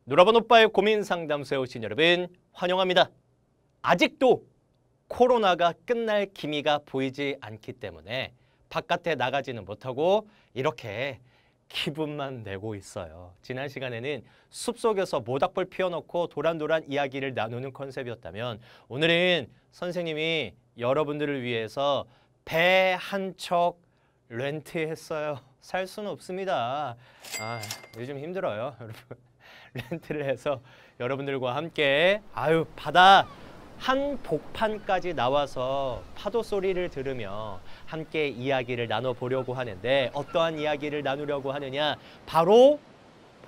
놀아본 오빠의 고민 상담소에 오신 여러분 환영합니다. 아직도 코로나가 끝날 기미가 보이지 않기 때문에 바깥에 나가지는 못하고 이렇게 기분만 내고 있어요. 지난 시간에는 숲속에서 모닥불 피워놓고 도란도란 이야기를 나누는 컨셉이었다면 오늘은 선생님이 여러분들을 위해서 배 한 척 렌트했어요. 살 수는 없습니다. 요즘 힘들어요, 여러분. 렌트를 해서 여러분들과 함께 바다 한복판까지 나와서 파도 소리를 들으며 함께 이야기를 나눠보려고 하는데 어떠한 이야기를 나누려고 하느냐? 바로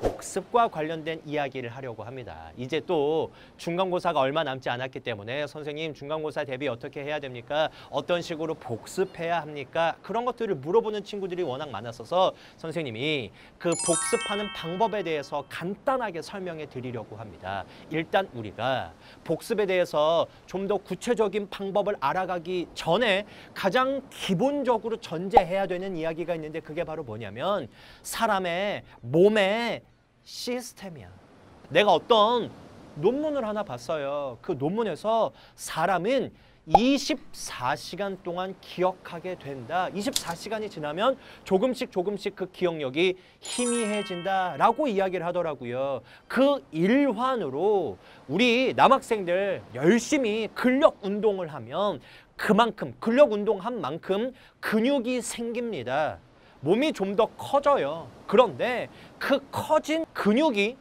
복습과 관련된 이야기를 하려고 합니다. 이제 또 중간고사가 얼마 남지 않았기 때문에 선생님 중간고사 대비 어떻게 해야 됩니까? 어떤 식으로 복습해야 합니까? 그런 것들을 물어보는 친구들이 워낙 많았어서 선생님이 그 복습하는 방법에 대해서 간단하게 설명해 드리려고 합니다. 일단 우리가 복습에 대해서 좀 더 구체적인 방법을 알아가기 전에 가장 기본적으로 전제해야 되는 이야기가 있는데 그게 바로 뭐냐면 사람의 몸에 시스템이야. 내가 어떤 논문을 하나 봤어요. 그 논문에서 사람은 24시간 동안 기억하게 된다. 24시간이 지나면 조금씩 그 기억력이 희미해진다라고 이야기를 하더라고요. 그 일환으로 우리 남학생들 열심히 근력 운동을 하면 그만큼 근력 운동한 만큼 근육이 생깁니다. 몸이 좀 더 커져요. 그런데 그 커진 근육이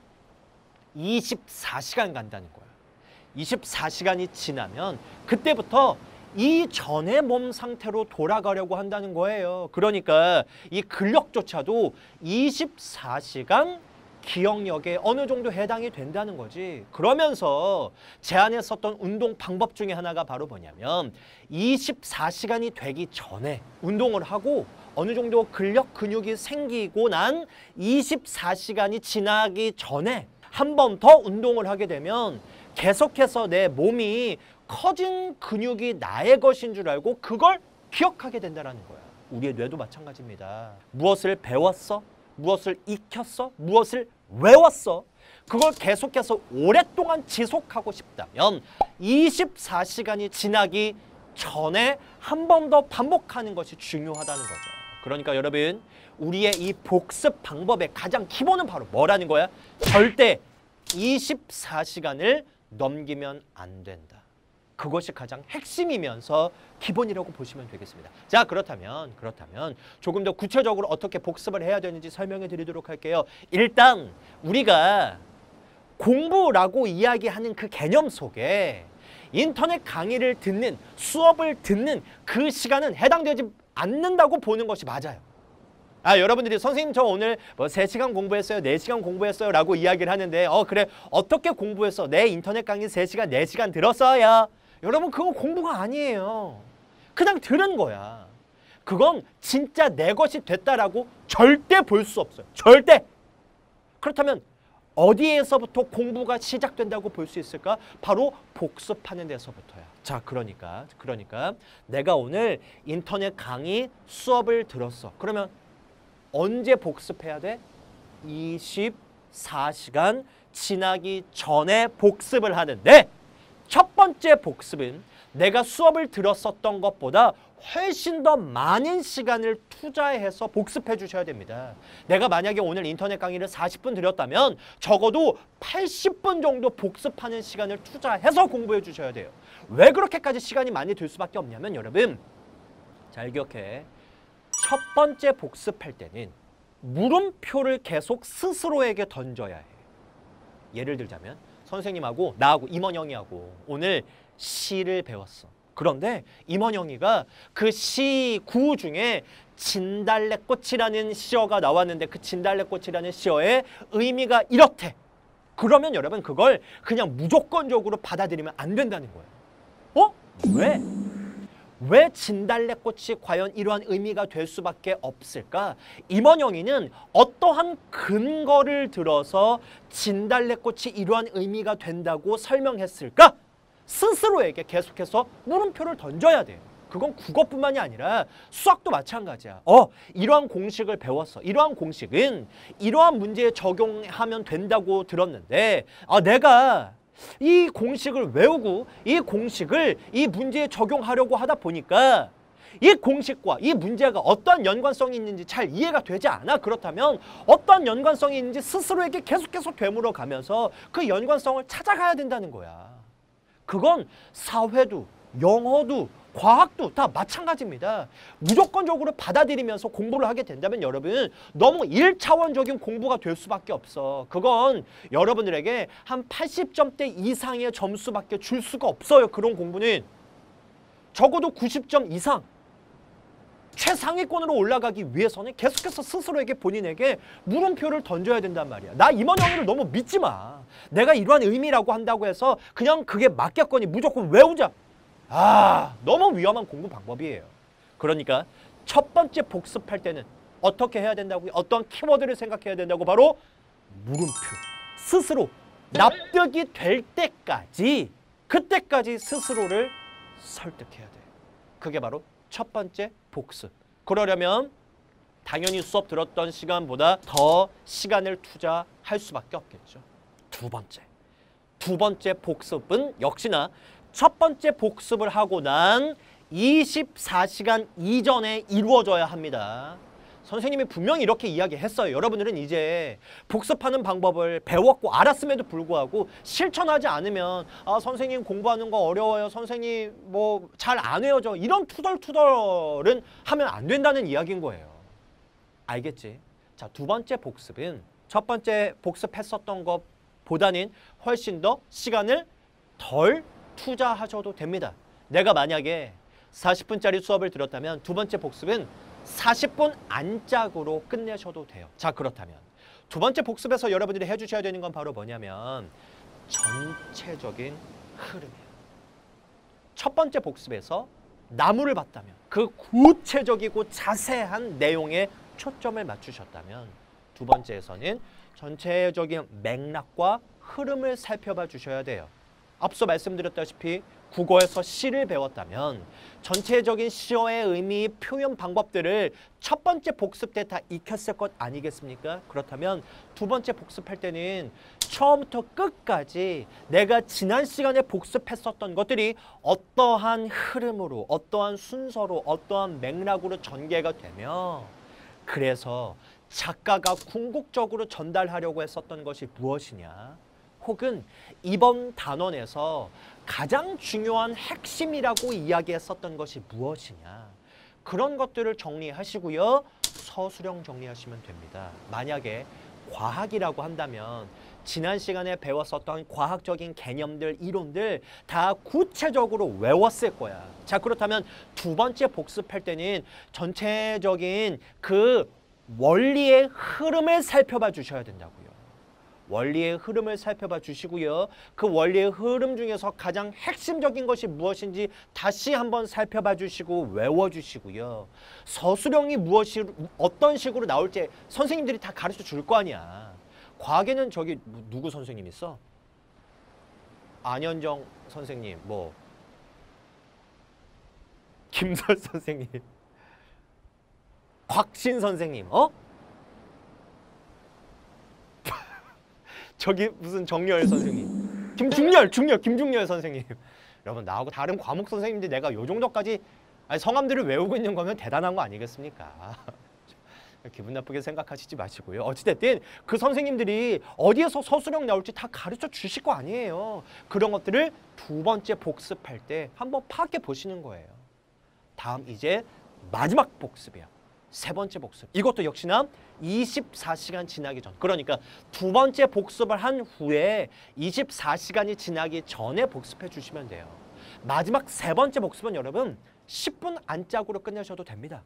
24시간 간다는 거예요. 24시간이 지나면 그때부터 이전의 몸 상태로 돌아가려고 한다는 거예요. 그러니까 이 근력조차도 24시간 기억력에 어느 정도 해당이 된다는 거지. 그러면서 제안했었던 운동 방법 중에 하나가 바로 뭐냐면 24시간이 되기 전에 운동을 하고 어느 정도 근력 근육이 생기고 난 24시간이 지나기 전에 한 번 더 운동을 하게 되면 계속해서 내 몸이 커진 근육이 나의 것인 줄 알고 그걸 기억하게 된다는 거야. 우리의 뇌도 마찬가지입니다. 무엇을 배웠어? 무엇을 익혔어? 무엇을 외웠어? 그걸 계속해서 오랫동안 지속하고 싶다면 24시간이 지나기 전에 한 번 더 반복하는 것이 중요하다는 거죠. 그러니까 여러분, 우리의 이 복습 방법의 가장 기본은 바로 뭐라는 거야? 절대 24시간을 넘기면 안 된다. 그것이 가장 핵심이면서 기본이라고 보시면 되겠습니다. 자, 그렇다면 조금 더 구체적으로 어떻게 복습을 해야 되는지 설명해 드리도록 할게요. 일단 우리가 공부라고 이야기하는 그 개념 속에 인터넷 강의를 듣는, 수업을 듣는 그 시간은 해당되지 않는다고 보는 것이 맞아요. 여러분들이 선생님 저 오늘 뭐 3시간 공부했어요, 4시간 공부했어요 라고 이야기를 하는데 그래 어떻게 공부했어? 내 인터넷 강의 3시간, 4시간 들었어요. 여러분 그건 공부가 아니에요. 그냥 들은 거야. 그건 진짜 내 것이 됐다라고 절대 볼 수 없어요. 절대. 그렇다면 어디에서부터 공부가 시작된다고 볼 수 있을까? 바로 복습하는 데서부터야. 자, 그러니까 내가 오늘 인터넷 강의 수업을 들었어. 그러면 언제 복습해야 돼? 24시간 지나기 전에 복습을 하는데 첫 번째 복습은 내가 수업을 들었었던 것보다 훨씬 더 많은 시간을 투자해서 복습해 주셔야 됩니다. 내가 만약에 오늘 인터넷 강의를 40분 들었다면 적어도 80분 정도 복습하는 시간을 투자해서 공부해 주셔야 돼요. 왜 그렇게까지 시간이 많이 들 수밖에 없냐면 여러분 잘 기억해. 첫 번째 복습할 때는 물음표를 계속 스스로에게 던져야 해. 예를 들자면 선생님하고 나하고 임원영이하고 오늘 시를 배웠어. 그런데 임원영이가 그 시 구호 중에 진달래꽃이라는 시어가 나왔는데 그 진달래꽃이라는 시어의 의미가 이렇대. 그러면 여러분 그걸 그냥 무조건적으로 받아들이면 안 된다는 거예요. 왜? 왜 진달래꽃이 과연 이러한 의미가 될 수밖에 없을까? 임원영이는 어떠한 근거를 들어서 진달래꽃이 이러한 의미가 된다고 설명했을까? 스스로에게 계속해서 물음표를 던져야 돼요. 그건 국어뿐만이 아니라 수학도 마찬가지야. 이러한 공식을 배웠어. 이러한 공식은 이러한 문제에 적용하면 된다고 들었는데 내가 이 공식을 외우고 이 공식을 이 문제에 적용하려고 하다 보니까 이 공식과 이 문제가 어떠한 연관성이 있는지 잘 이해가 되지 않아. 그렇다면 어떠한 연관성이 있는지 스스로에게 계속해서 되물어 가면서 그 연관성을 찾아가야 된다는 거야. 그건 사회도 영어도 과학도 다 마찬가지입니다. 무조건적으로 받아들이면서 공부를 하게 된다면 여러분 너무 1차원적인 공부가 될 수밖에 없어. 그건 여러분들에게 한 80점대 이상의 점수밖에 줄 수가 없어요. 그런 공부는 적어도 90점 이상 최상위권으로 올라가기 위해서는 계속해서 스스로에게 본인에게 물음표를 던져야 된단 말이야. 나 임원영이를 너무 믿지 마. 내가 이러한 의미라고 한다고 해서 그냥 그게 맞겠거니 무조건 외우자. 너무 위험한 공부 방법이에요. 그러니까 첫 번째 복습할 때는 어떻게 해야 된다고요? 어떤 키워드를 생각해야 된다고? 바로 물음표. 스스로 납득이 될 때까지 그때까지 스스로를 설득해야 돼요. 그게 바로 첫 번째 복습. 그러려면 당연히 수업 들었던 시간보다 더 시간을 투자할 수밖에 없겠죠. 두 번째 복습은 역시나 첫 번째 복습을 하고 난 24시간 이전에 이루어져야 합니다. 선생님이 분명히 이렇게 이야기했어요. 여러분들은 이제 복습하는 방법을 배웠고 알았음에도 불구하고 실천하지 않으면 선생님 공부하는 거 어려워요. 선생님 뭐 잘 안 외워져. 이런 투덜투덜은 하면 안 된다는 이야기인 거예요. 알겠지? 자, 두 번째 복습은 첫 번째 복습했었던 것보다는 훨씬 더 시간을 덜 투자하셔도 됩니다. 내가 만약에 40분짜리 수업을 들었다면 두 번째 복습은 40분 안짝으로 끝내셔도 돼요. 자, 그렇다면 두 번째 복습에서 여러분들이 해주셔야 되는 건 바로 뭐냐면 전체적인 흐름이에요. 첫 번째 복습에서 나무를 봤다면 그 구체적이고 자세한 내용에 초점을 맞추셨다면 두 번째에서는 전체적인 맥락과 흐름을 살펴봐 주셔야 돼요. 앞서 말씀드렸다시피 국어에서 시를 배웠다면 전체적인 시어의 의미, 표현 방법들을 첫 번째 복습 때 다 익혔을 것 아니겠습니까? 그렇다면 두 번째 복습할 때는 처음부터 끝까지 내가 지난 시간에 복습했었던 것들이 어떠한 흐름으로, 어떠한 순서로, 어떠한 맥락으로 전개가 되며 그래서 작가가 궁극적으로 전달하려고 했었던 것이 무엇이냐? 혹은 이번 단원에서 가장 중요한 핵심이라고 이야기했었던 것이 무엇이냐. 그런 것들을 정리하시고요. 서술형 정리하시면 됩니다. 만약에 과학이라고 한다면 지난 시간에 배웠었던 과학적인 개념들, 이론들 다 구체적으로 외웠을 거야. 자, 그렇다면 두 번째 복습할 때는 전체적인 그 원리의 흐름을 살펴봐 주셔야 된다고요. 원리의 흐름을 살펴봐 주시고요. 그 원리의 흐름 중에서 가장 핵심적인 것이 무엇인지 다시 한번 살펴봐 주시고 외워주시고요. 서술형이 무엇이 어떤 식으로 나올지 선생님들이 다 가르쳐 줄 거 아니야. 과학에는 저기 누구 선생님 있어? 안현정 선생님, 뭐 김설 선생님, 곽신 선생님, 저기 무슨 정렬 선생님, 김중렬 선생님. 여러분 나하고 다른 과목 선생님들 내가 요 정도까지 성함들을 외우고 있는 거면 대단한 거 아니겠습니까? 기분 나쁘게 생각하시지 마시고요. 어찌됐든 그 선생님들이 어디에서 서술형 나올지 다 가르쳐 주실 거 아니에요. 그런 것들을 두 번째 복습할 때 한번 파악해 보시는 거예요. 다음 이제 마지막 복습이에요. 세 번째 복습. 이것도 역시나 24시간 지나기 전. 그러니까 두 번째 복습을 한 후에 24시간이 지나기 전에 복습해 주시면 돼요. 마지막 세 번째 복습은 여러분 10분 안짝으로 끝내셔도 됩니다.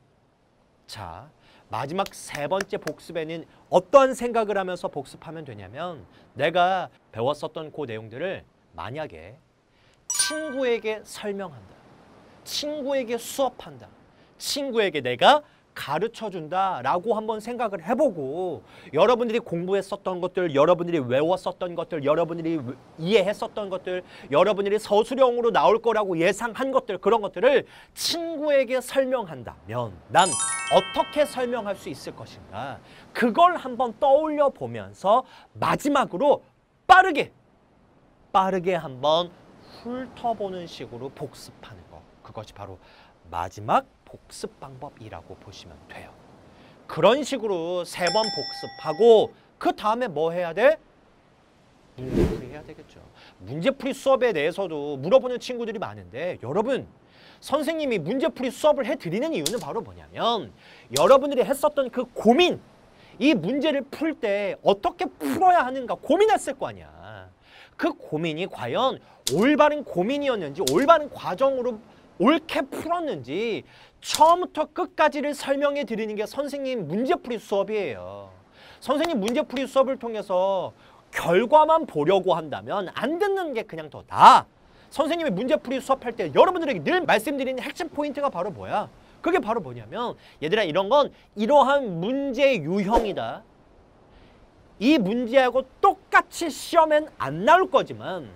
자, 마지막 세 번째 복습에는 어떠한 생각을 하면서 복습하면 되냐면 내가 배웠었던 그 내용들을 만약에 친구에게 설명한다. 친구에게 수업한다. 친구에게 내가 가르쳐준다라고 한번 생각을 해보고 여러분들이 공부했었던 것들, 여러분들이 외웠었던 것들, 여러분들이 이해했었던 것들, 여러분들이 서술형으로 나올 거라고 예상한 것들, 그런 것들을 친구에게 설명한다면 난 어떻게 설명할 수 있을 것인가, 그걸 한번 떠올려 보면서 마지막으로 빠르게 한번 훑어보는 식으로 복습하는 거, 그것이 바로 마지막 복습 방법이라고 보시면 돼요. 그런 식으로 3번 복습하고 그 다음에 뭐 해야 돼? 문제풀이 해야 되겠죠. 문제풀이 수업에 대해서도 물어보는 친구들이 많은데, 여러분 선생님이 문제풀이 수업을 해드리는 이유는 바로 뭐냐면 여러분들이 했었던 그 고민, 이 문제를 풀 때 어떻게 풀어야 하는가 고민했을 거 아니야. 그 고민이 과연 올바른 고민이었는지, 올바른 과정으로 옳게 풀었는지 처음부터 끝까지를 설명해 드리는 게 선생님 문제풀이 수업이에요. 선생님 문제풀이 수업을 통해서 결과만 보려고 한다면 안 듣는 게 그냥 더 나아. 선생님이 문제풀이 수업할 때 여러분들에게 늘 말씀드리는 핵심 포인트가 바로 뭐야? 그게 바로 뭐냐면, 얘들아, 이런 건 이러한 문제 유형이다. 이 문제하고 똑같이 시험엔 안 나올 거지만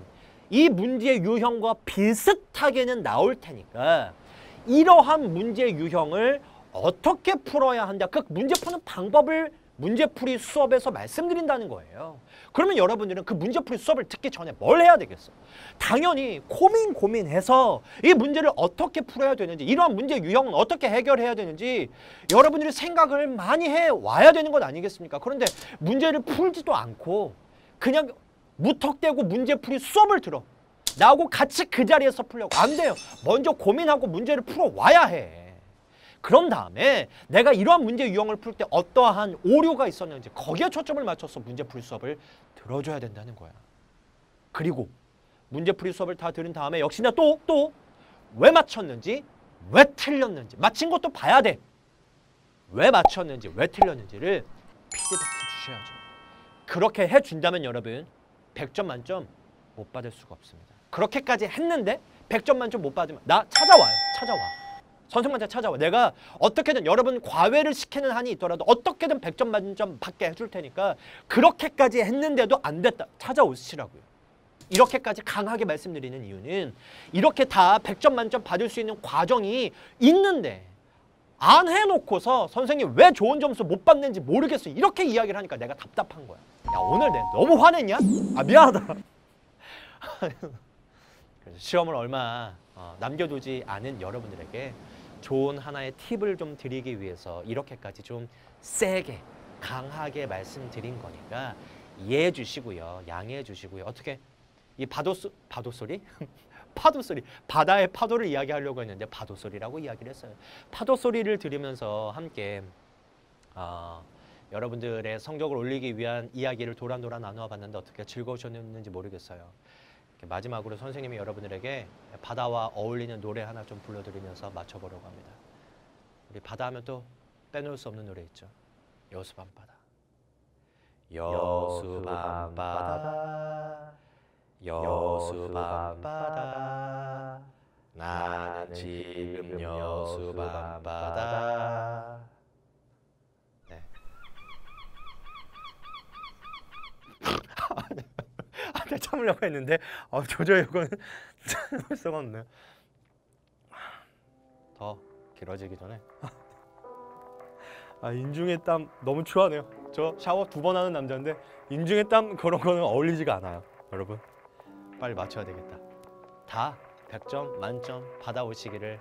이 문제 유형과 비슷하게는 나올 테니까 이러한 문제 유형을 어떻게 풀어야 한다, 그 문제 푸는 방법을 문제풀이 수업에서 말씀드린다는 거예요. 그러면 여러분들은 그 문제풀이 수업을 듣기 전에 뭘 해야 되겠어? 당연히 고민해서 이 문제를 어떻게 풀어야 되는지, 이러한 문제 유형은 어떻게 해결해야 되는지 여러분들이 생각을 많이 해와야 되는 것 아니겠습니까? 그런데 문제를 풀지도 않고 그냥 무턱대고 문제풀이 수업을 들어. 나하고 같이 그 자리에서 풀려고. 안 돼요. 먼저 고민하고 문제를 풀어와야 해. 그런 다음에 내가 이러한 문제 유형을 풀 때 어떠한 오류가 있었는지 거기에 초점을 맞춰서 문제풀이 수업을 들어줘야 된다는 거야. 그리고 문제풀이 수업을 다 들은 다음에 역시나 또 왜 맞췄는지, 왜 틀렸는지, 맞힌 것도 봐야 돼. 왜 맞췄는지, 왜 틀렸는지를 피드백해 주셔야죠. 그렇게 해준다면 여러분 100점 만점 못 받을 수가 없습니다. 그렇게까지 했는데 100점 만점 못 받으면 나 찾아와요. 선생님한테 찾아와. 내가 어떻게든 여러분 과외를 시키는 한이 있더라도 어떻게든 100점 만점 받게 해줄 테니까, 그렇게까지 했는데도 안 됐다, 찾아오시라고요. 이렇게까지 강하게 말씀드리는 이유는 이렇게 다 100점 만점 받을 수 있는 과정이 있는데 안 해놓고서 선생님 왜 좋은 점수 못 받는지 모르겠어, 이렇게 이야기를 하니까 내가 답답한 거야. 야, 오늘 내가 너무 화냈냐? 아, 미안하다. 그래서 시험을 얼마 남겨두지 않은 여러분들에게 좋은 하나의 팁을 좀 드리기 위해서 이렇게까지 좀 세게 강하게 말씀드린 거니까 이해해 주시고요, 양해해 주시고요. 어떻게 이 파도소리? 파도소리, 바다의 파도를 이야기하려고 했는데 파도소리라고 이야기를 했어요. 파도소리를 들으면서 함께 여러분들의 성적을 올리기 위한 이야기를 도란도란 나누어 봤는데 어떻게 즐거우셨는지 모르겠어요. 마지막으로 선생님이 여러분들에게 바다와 어울리는 노래 하나 좀 불러드리면서 마쳐보려고 합니다. 우리 바다 하면 또 빼놓을 수 없는 노래 있죠. 여수밤바다. 여수밤바다, 여수밤바다, 나는 지금 여수밤바다. 네. 내가 참으려고 했는데 도저히 이거는 참을 수가 없네. 더 길어지기 전에 인중에 땀 너무 추하네요. 저 샤워 2번 하는 남자인데 인중에 땀 그런 거는 어울리지가 않아요. 여러분 빨리 맞춰야 되겠다. 다 100점 만점 받아오시기를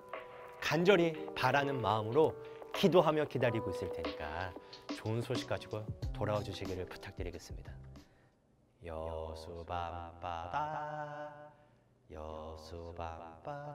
간절히 바라는 마음으로 기도하며 기다리고 있을 테니까 좋은 소식 가지고 돌아와 주시기를 부탁드리겠습니다. 여수밤바다, 여수밤바다.